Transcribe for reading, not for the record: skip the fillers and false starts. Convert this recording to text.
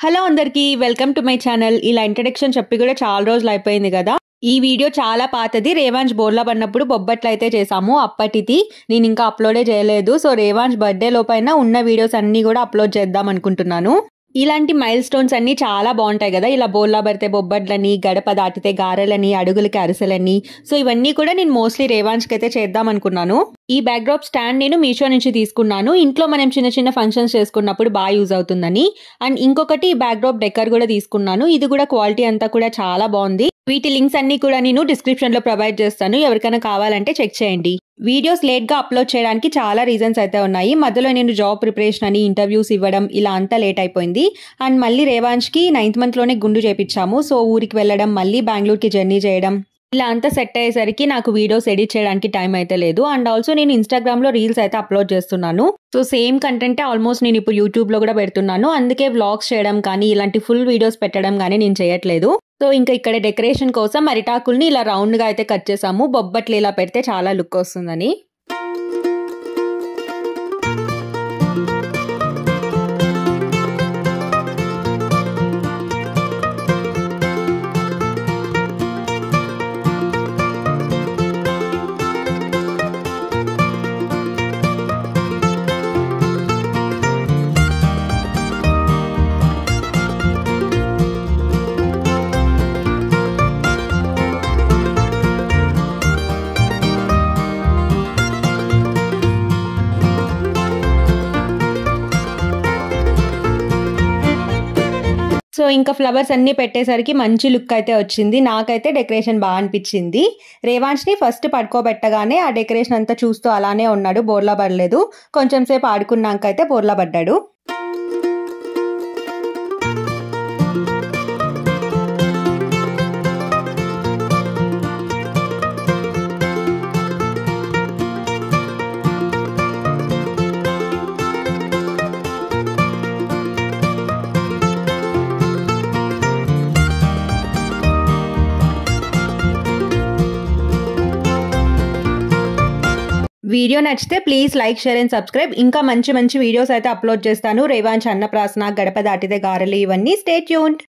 Hello అందరికీ welcome to my channel. ఇలా introduction చెప్పి కూడా చాలా రోజులు అయిపోయింది కదా. ఈ వీడియో చాలా పాతది. రేవాంశ్ బోర్లా పడినప్పుడు బొబ్బట్లు అయితే చేసాము. అప్పటిది నేను ఇంకా అప్లోడే చేయలేదు. సో రేవాంశ్ బర్త్డే లోపైన ఉన్న వీడియోస్ అన్ని కూడా అప్లోడ్ చేద్దాం అనుకుంటున్నాను. ఇలాంటి మైల్ స్టోన్స్ అన్ని చాలా బాగుంటాయి కదా. ఇలా బోర్లా పడితే బొబ్బట్లని, గడప దాటితే గారెలని, అడుగులకి అరిసెలని. సో ఇవన్నీ కూడా నేను మోస్ట్లీ రేవాంష్కి అయితే చేద్దాం అనుకున్నాను. ఈ బ్యాక్డ్రాప్ స్టాండ్ నేను మీషో నుంచి తీసుకున్నాను. ఇంట్లో మనం చిన్న చిన్న ఫంక్షన్స్ చేసుకున్నప్పుడు బాగా యూజ్ అవుతుందని. అండ్ ఇంకొకటి ఈ బ్యాక్డ్రాప్ డెకర్ కూడా తీసుకున్నాను. ఇది కూడా క్వాలిటీ అంతా కూడా చాలా బాగుంది. వీటి లింక్స్ అన్ని కూడా నేను డిస్క్రిప్షన్ లో ప్రొవైడ్ చేస్తాను. ఎవరికైనా కావాలంటే చెక్ చేయండి. వీడియోస్ లేట్ గా అప్లోడ్ చేయడానికి చాలా రీజన్స్ అయితే ఉన్నాయి. మధ్యలో నేను జాబ్ ప్రిపరేషన్ అని ఇంటర్వ్యూస్ ఇవ్వడం ఇలా అంతా లేట్ అయిపోయింది. అండ్ మళ్ళీ రేవాంష్కి 9th month లోనే గుండు చేపించాము. సో ఊరికి వెళ్ళడం, మళ్ళీ బెంగళూరుకి జర్నీ చేయడం ఇలా అంతా సెట్ అయ్యేసరికి నాకు వీడియోస్ ఎడిట్ చేయడానికి టైం అయితే లేదు. అండ్ ఆల్సో నేను ఇన్స్టాగ్రామ్ లో రీల్స్ అయితే అప్లోడ్ చేస్తున్నాను. సో సేమ్ కంటెంటే ఆల్మోస్ట్ నేను ఇప్పుడు యూట్యూబ్ లో కూడా పెడుతున్నాను. అందుకే వ్లాగ్స్ చేయడం కానీ ఇలాంటి ఫుల్ వీడియోస్ పెట్టడం కానీ నేను చేయట్లేదు. సో ఇంకా ఇక్కడ డెకరేషన్ కోసం అరిటాకుల్ని ఇలా రౌండ్ గా అయితే కట్ చేసాము. బొబ్బట్లు ఇలా పెడితే చాలా లుక్ వస్తుందని. సో ఇంకా ఫ్లవర్స్ అన్ని పెట్టేసరికి మంచి లుక్ అయితే వచ్చింది. నాకైతే డెకరేషన్ బాగా అనిపించింది. రేవాంష్ని ఫస్ట్ పడుకోబెట్టగానే ఆ డెకరేషన్ అంతా చూస్తూ అలానే ఉన్నాడు. బోర్లా పడలేదు. కొంచెం సేపు ఆడుకున్నాకైతే బోర్లా పడ్డాడు. వీడియో నచ్చితే please like, share and subscribe. ఇంకా మంచి మంచి వీడియోస్ అయితే అప్లోడ్ చేస్తాను. రేవాంశ్ అన్నప్రాసన, గడప దాటితే గారెలు ఇవన్నీ. Stay tuned.